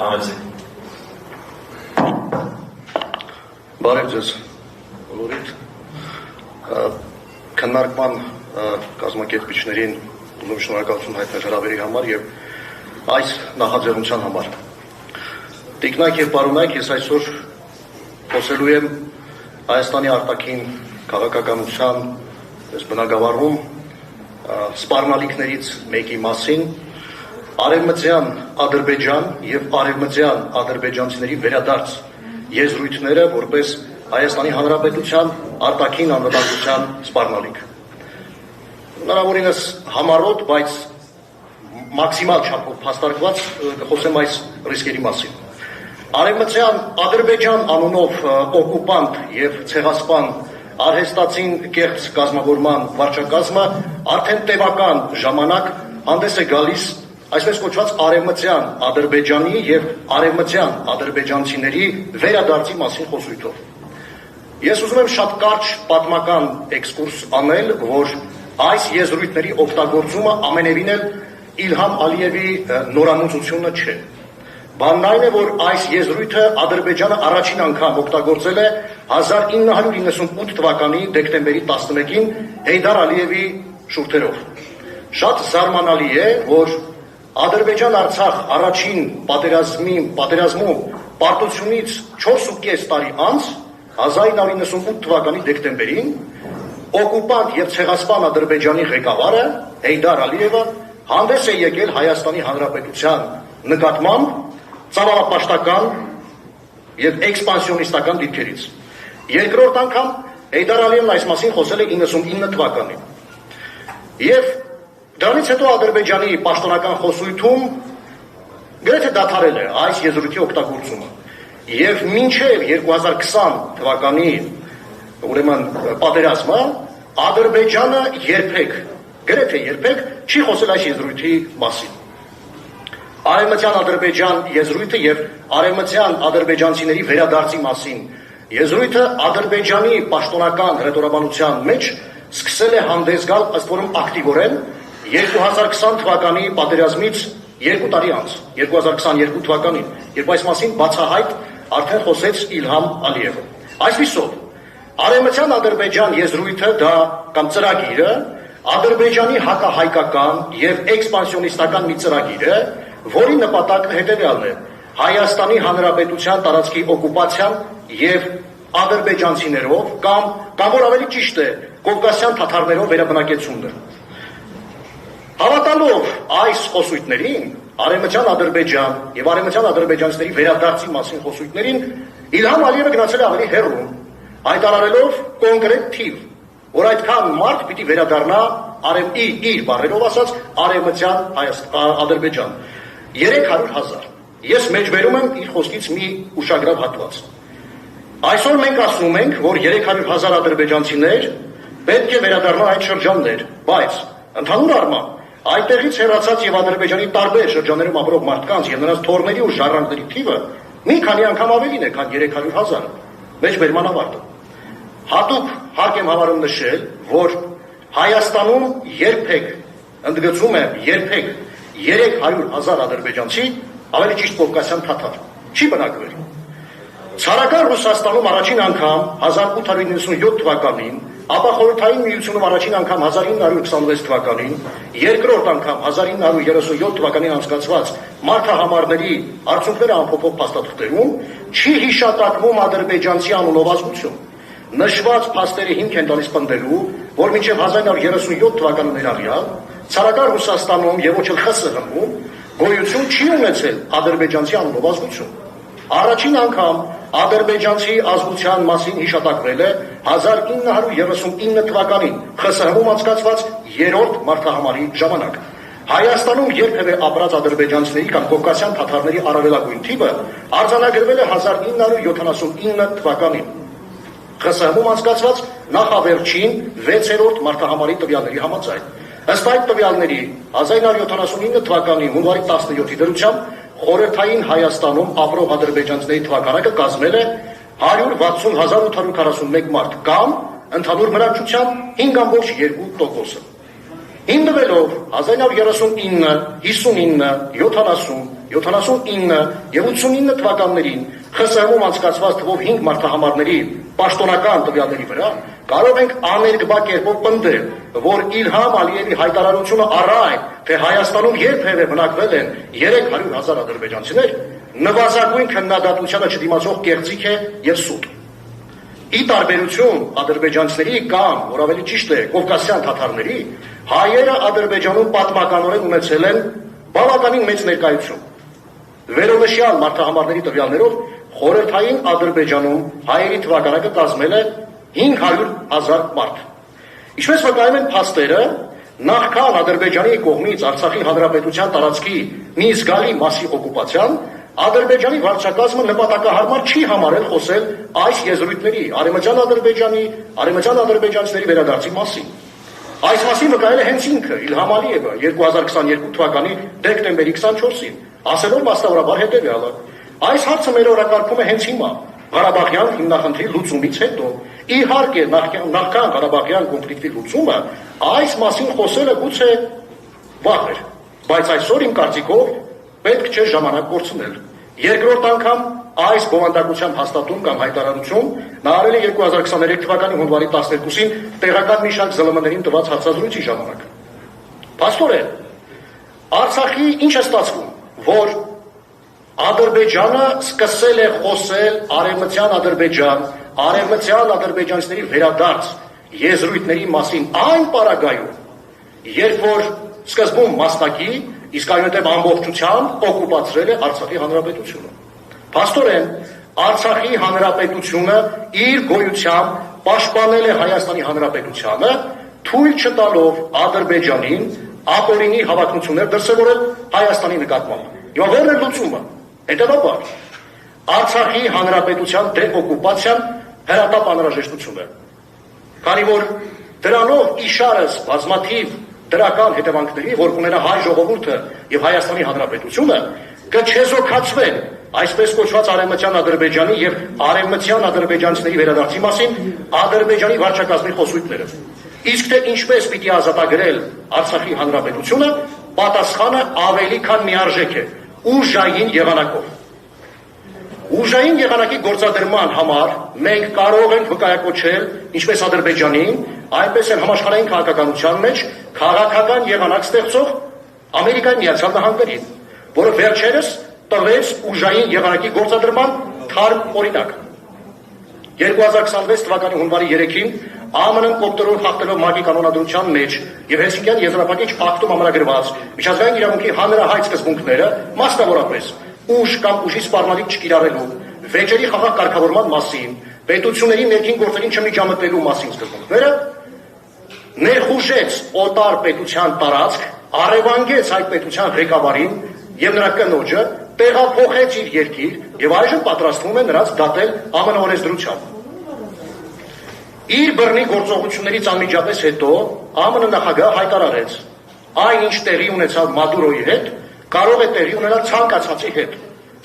Ամեցի։ Բարև ձեզ բոլորիդ, քննարկման կազմակերպիչներին ուզում շնորհակալություն հայտնել հրավերի համար և այս նախաձեռնության համար։ Տիկնայք և պարոնայք, ես այսօր խոսելու եմ Հայաստանի արտաքին քաղաքականության բնագավառում սպառնալիքներից մեկի մասին, արևմտյան Ադրբեջան և արևմտյան ադրբեջանցիների վերադարձ եզրույթները որպես Հայաստանի Հանրապետության արտաքին անվտանգության սպառնալիք։ Հնարավորինս համառոտ, բայց մաքսիմալ չափով փաստարկված խոսեմ այս ռիսկերի մասին։ Արևմտյան Ադրբեջան անունով օկուպանտ և ցեղասպան արհեստացին կեղծ կազմավորման վարչակազմը արդեն տևական ժամանակ հանդես է գալիս այսպես կոչված արևմտյան Ադրբեջանի և արևմտյան ադրբեջանցիների վերադարձի մասին խոսույթով։ Ես ուզում եմ շատ կարճ պատմական էքսկուրս անել, որ այս եզրույթների օգտագործումը ամենևին էլ Իլհամ Ալիևի նորամուծությունը չէ։ Բանն այն է, որ այս եզրույթը Ադրբեջանը առաջին անգամ օգտագործել է 1998 թվականի դեկտեմբերի 11-ին Հեյդար Ալիևի շուրթերով։ Շատ զարմանալի է, որ Ադրբեջան-Արցախ առաջին պատերազմում պարտությունից 4.5 տարի անց 1998 թվականի դեկտեմբերին օկուպանտ և ցեղասպան Ադրբեջանի ղեկավարը Հեյդար Ալիևը հանդես է եկել Հայաստանի Հանրապետության նկատմամբ ծավալապաշտական և էքսպանսիոնիստական դիրքերից։ Երկրորդ անգամ Հեյդար Ալիևն այս մասին խոսել է 99 թվականին։ Եվ դրանից հետո Ադրբեջանի պաշտոնական խոսույթում գրեթե դադարել է այս եզրույթի օգտագործումը։ Եվ մինչև 2020 թվականի ուրեմն պատերազմը Ադրբեջանը գրեթե երբեք չի խոսել այս եզրույթի մասին։ Արևմտյան Ադրբեջան եզրույթը և արևմտյան ադրբեջանցիների վերադարձի մասին եզրույթը Ադրբեջանի պաշտոնական հռետորաբանության մեջ սկսել է հանդես գալ ըստ որում ակտիվորեն 2020 թվականի պատերազմից 2 տարի անց, 2022 թվականին, երբ այս մասին բացահայտ արդեն խոսեց Իլհամ Ալիևը։ Այսպիսով, արևմտյան Ադրբեջան եզրույթը դա կամ ծրագիրը Ադրբեջանի հակահայկական և էքսպանսիոնիստական մի ծրագիր է, որի նպատակը հետևյալն է Հայաստանի Հանրապետության տարածքի օկուպացիան և ադրբեջանցիներով կամ որ ավելի ճիշտ է կովկասյան թաթարներով վերաբնակեցումն է։ Հավատալով այս խոսույթներին, արևմտյան Ադրբեջան և արևմտյան ադրբեջանցիների վերադարձի մասին խոսույթներին, Իլհամ Ալիևը գնացել է ավելի հեռու, հայտարարելով կոնկրետ թիվ, որ այդքան մարդ պիտի վերադառնա իր բառերով ասած արևմտյան Ադրբեջան 300,000։ Ես մեջբերում եմ իր խոսքից մի ուշագրավ հատված։ Այսօր մենք ասում ենք, որ 300,000 ադրբեջանցիներ պետք է վերադառնան այդ շրջաններ, բայց ընդհանուր առմամբ այդտեղից հեռացած և Ադրբեջանի տարբեր շրջաններում ապրող մարդկանց և նրանց թոռների ու ժառանգների թիվը մի քանի անգամ ավելին է, քան 300,000-ը։ Մեջբերման ավարտը։ Հատուկ հարկ եմ համարում նշել, որ Հայաստանում երբեք, ընդգծում եմ, երբեք 300,000 ադրբեջանցի, ավելի ճիշտ կովկասյան թաթար, չի բնակվել։ Ցարական Ռուսաստանում առաջին անգամ 1897 թվականին, ապա Խորհրդային Միությունում առաջին անգամ 1926 թվականին, երկրորդ անգամ 1937 թվականին անցկացված մարդահամարների արդյունքները անփոփոխ փաստաթղթերում չի հիշատակվում ադրբեջանցի անունով ազգություն։ Նշված փաստերը հիմք են տալիս պնդելու, որ մինչև 1937 թվականը ներառյալ ցարական Ռուսաստանում և ոչ էլ ԽՍՀՄ-ում գոյություն չի ունեցել ադրբեջանցի անունով ազգություն։ Առաջին անգամ ադրբեջանցի ազգության մասին հիշատակվել է 1939 թվականին ԽՍՀՄ-ում անցկացված երրորդ մարդահամարի ժամանակ։ Հայաստանում երբևէ ապրած ադրբեջանցիների կամ կովկասյան թաթարների առավելագույն թիվը արձանագրվել է 1979 թվականին ԽՍՀՄ-ում անցկացված նախավերջին 6-րդ մարդահամարի տվյալների համաձայն։ Ըստ այդ տվյալների 1979 թվականի հունվարի 17-ի դրությամբ Խորհրդային Հայաստանում ապրող ադրբեջանցիների թվաքանակը կազմել է 160,841 մարդ կամ ընդհանուր բնակչության 5,2%-ը։ Հիմնվելով 1939, 59, 70 79 եւ 89 թվականներին ԽՍՀՄ-ում անցկացված թվով 5 մարդահամարների պաշտոնական տվյալների վրա կարող ենք աներկբա կերպով պնդել, որ Իլհամ Ալիևի հայտարարությունը առայն, թե Հայաստանում երբևէ բնակվել են 300,000 ադրբեջանցիներ, նվազագույն քննադատությանը չդիմացող կեղծիք է եւ սուտ։ Ի տարբերություն ադրբեջանցիների կամ, որ ավելի ճիշտ է, կովկասյան թաթարների, հայերը Ադրբեջանում պատմականորեն ունեցել են բավականին մեծ ներկայություն։ Վերոնշյալ մարդահամարների տվյալներով խորհրդային Ադրբեջանում հայերի թվականակը կազմել է 500,000 մարդ։ Ինչպես վկայում են փաստերը, նախքան Ադրբեջանի կողմից Արցախի հանրապետության տարածքի մի զգալի մասի օկուպացիան, Ադրբեջանի վարչակազմը նպատակահարմար չի համարել խոսել այս եզրույթների արևմտյան Ադրբեջանի, արևմտյան ադրբեջանցիների վերադարձի մասին։ Այս մասին վկայել է հենց ինքը Իլհամ Ալիևը 2022 թվականի դեկտեմբերի 24-ին, ասելով մասնավորաբար հետևյալը. այս հարցը մեր օրակարգում է հենց հիմա, Ղարաբաղյան հիմնախնդրի լուծումից հետո։ Իհարկե, նախքան Ղարաբաղյան կոնֆլիկտի լուծումը այս մասին խոսելը գուցե վաղ էր, բայց այսօր իմ կարծիքով պետք չէ ժամանակ կորցնել։ Երկրորդ անգամ այս բովանդակության հաստատում կամ հայտարարություն նա արել է 2023 թվականի հունվարի 12-ին տեղական մի շարք ԶԼՄ-ներին տված հարցազրույցի ժամանակ։ Փաստորեն, Արցախի ինչ է ստացվում, որ Ադրբեջանը սկսել է խոսել արևմտյան Ադրբեջան, արևմտյան ադրբեջանցիների վերադարձ եզրույթների մասին այն պարագայում, երբ որ սկզբում մասնակի, իսկ այնուհետև ամբողջությամբ օկուպացրել է Արցախի հանրապետությունը։ Փաստորեն, Արցախի հանրապետությունը իր գոյությամբ պաշտպանել է Հայաստանի հանրապետությանը, թույլ չտալով Ադրբեջանին ապօրինի հավակնություններ դրսևորել Հայաստանի նկատմամբ։ Հիմա ո՞րն է լուծումը։ Հետևաբար, Արցախի հանրապետության դեօկուպացիան հրատապ անհրաժեշտություն է։ Քանի որ դրանով իշարս բազմաթիվ դրական հետևանքների, որ կունենա հայ ժողովուրդը եւ Հայաստանի հանրապետությունը, կչեզոքացվեն այսպես կոչված արևմտյան Ադրբեջանի եւ արևմտյան ադրբեջանցիների վերադարձի մասին Ադրբեջանի վարչակազմի խոսույթները։ Իսկ թե ինչպես պիտի ազատագրել Արցախի հանրապետությունը, պատասխանը ավելի քան միարժեք է՝ ուժային եղանակով։ Ուժային եղանակի գործադրման համար մենք կարող ենք վկայակոչել ինչպես Ադրբեջանին, այնպես էլ համաշխարհային քաղաքականության մեջ քաղաքական եղանակ ստեղծող Ամերիկայի Միացյալ Նահանգներին, որը վերջերս տվեց ուժային եղանակի գործադրման թարմ օրինակ։ 2026 թվականի հունվարի 3-ին ԱՄՆ-ն կոպտերով խախտելով ՄԱԿ-ի կանոնադրության մեջ եւ Հելսինկյան եզրափակիչ ակտում ամրագրված միջազգային իրավունքի հանրահայտ սկզբունքները, մասնավորապես ուժ կամ ուժի սպառնալիք չկիրառելու, վեճերի խաղաղ կարգավորման մասին, պետությունների ներքին գործերին չմիջամտելու մասին սկզբունքները, ներխուժեց օտար պետության տարածք, առևանգեց այդ պետության ղեկավարին եւ նրա կնոջը, տեղափոխեց իր երկիր եւ այժմ պատրաստվում է նրանց դատել ԱՄՆ օրենսդրությամբ։ Իր բռնի գործողություններից անմիջապես հետո ԱՄՆ նախագահը հայտարարեց. այն ինչ տեղի ունեցավ Մադուրոյի հետ, կարող է տեղի ունենալ ցանկացածի հետ։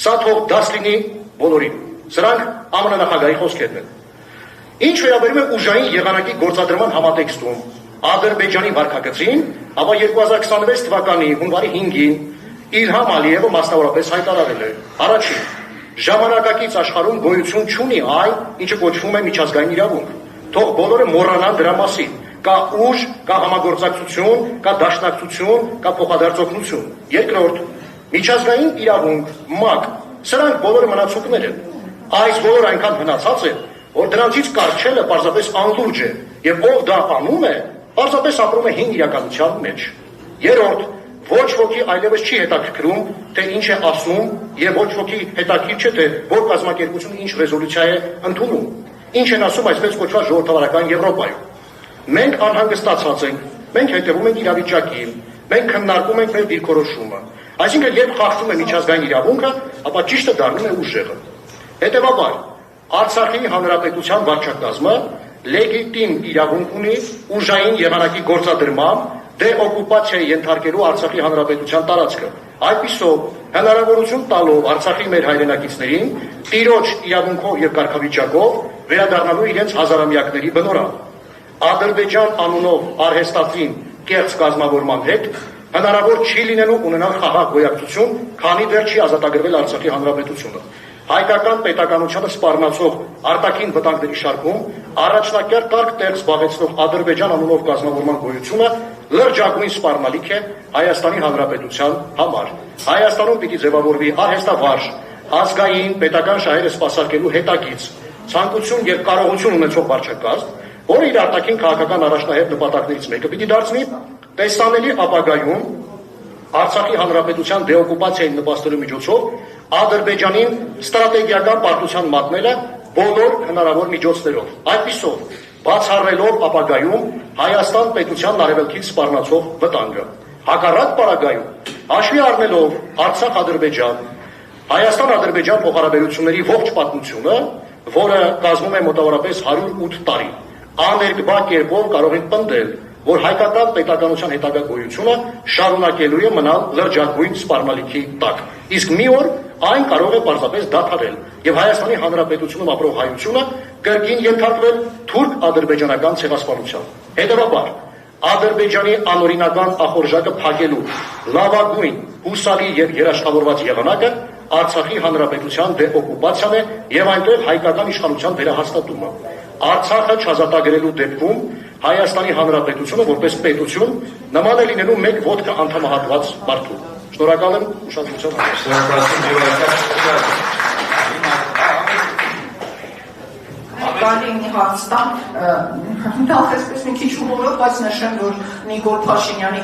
Սա թող դաս լինի բոլորին։ Սրանք ԱՄՆ նախագահի խոսքերն են։ Ինչ վերաբերում է ուժային եղանակի գործադրման համատեքստում Ադրբեջանի վարքագծին, ապա 2026 թվականի հունվարի 5-ին Իլհամ Ալիևը մասնավորապես հայտարարել է. առաջին, ժամանակակից աշխարհում գոյություն չունի այն, ինչը կոչվում է միջազգային իրավունք։ Թող բոլորը մոռանան դրա մասին։ Կա ուժ, կա համագործակցություն, կա դաշնակցություն, կա փոխադարձօգնություն։ Երկրորդ, միջազգային իրավունք, ՄԱԿ, սրանք բոլորը մնացուկներ են։ Այս բոլորը այնքան հնացած են, որ դրանցից կարգելը պարզապես անլուրջ է, եւ ով դա անում է, պարզապես ապրում է հին իրականության մեջ։ Երրորդ, ոչ ոքի այլևս չի հետաքրքրում, թե ինչ է ասում, եւ ոչ ոքի հետաքրքիր չէ, թե որ կազմակերպությունը ինչ ռեզոլյուցիա է ընդունում, ինչ են ասում այսպես կոչված ժողովրդավարական Եվրոպայում։ Մենք անհանգստացած ենք, մենք հետևում ենք իրավիճակին, մենք քննարկում ենք մեր դիրքորոշումը։ Այսինքն, երբ խախտում է միջազգային իրավունքը, ապա ճիշտը դառնում է ուժեղը։ Հետևաբար, Արցախի հանրապետության վարչակազմը լեգիտիմ իրավունք ունի ուժային եղանակի գործադրմամբ դեօկուպացիայի ենթարկելու Արցախի հանրապետության տարածքը։ Այդպիսով, հնարավորություն տալով Արցախի մեր հայրենակիցներին տիրոջ իրավունքով եւ կարգավիճակով վերադառնալու իրենց հազարամյակների բնորոշ։ Ադրբեջան անունով արհեստացին կեղծ կազմավորման հետ հնարավոր չի լինելու ունենալ խաղաղ գոյակցություն, քանի դեռ չի ազատագրվել Արցախի հանրապետությունը։ Հայկական պետականությանը սպառնացող արտաքին վտանգների շարքում առաջնակարգ տեղ զբաղեցնող Ադրբեջան անունով կազմավորման գոյությունը լրջագույն սպառնալիք է Հայաստանի Հանրապետության համար։ Հայաստանում պիտի ձևավորվի արհեստավարժ, ազգային պետական շահերը սպասարկելու հետագիծ, ցանկություն եւ կարողություն ունեցող վարչակազմ, որը իր արտաքին քաղաքական առաջնահերթ նպատակներից մեկը պիտի դարձնի տեսանելի ապագայում Արցախի հանրապետության դեօկուպացիային նպաստելու միջոցով Ադրբեջանին ստրատեգիական պարտության մատնելը բոլոր հնարավոր միջոցներով, այդպիսով բացառելով ապագայում Հայաստան պետությանն արևելքից սպառնացող վտանգը։ Հակառակ պարագայում, հաշվի առնելով Արցախ-Ադրբեջան, Հայաստան-Ադրբեջան փոխհարաբերությունների ողջ պատմությունը, որը կազմում է մոտավորապես 108 տարի, աներկբա կերպով կարող ենք պնդել, որ հայկական պետականության հետագա գոյությունը շարունակելու է մնալ լրջագույն սպառնալիքի տակ։ Իսկ մի օր այն կարող է պարզապես դադարել եւ Հայաստանի Հանրապետությունում ապրող հայությունը կրկին ենթարկվել թուրք-ադրբեջանական ցեղասպանության։ Հետևաբար, Ադրբեջանի անօրինական ախորժակը փակելու լավագույն, հուսալի եւ երաշխավորված եղանակը Արցախի հանրապետության դեօկուպացիան է եւ այնտեղ հայկական իշխանության վերահաստատումը։ Արցախը չազատագրելու դեպքում Հայաստանի Հանրապետությունը որպես պետություն նման է լինելու մեկ ոտքը անդամահատված մարդու։ Շնորհակալ եմ ուշադրության համար։ Կարելի մի հարց տամ, դա այսպես մի քիչ հումորով, բայց նշեմ, որ Նիկոլ Փաշինյանի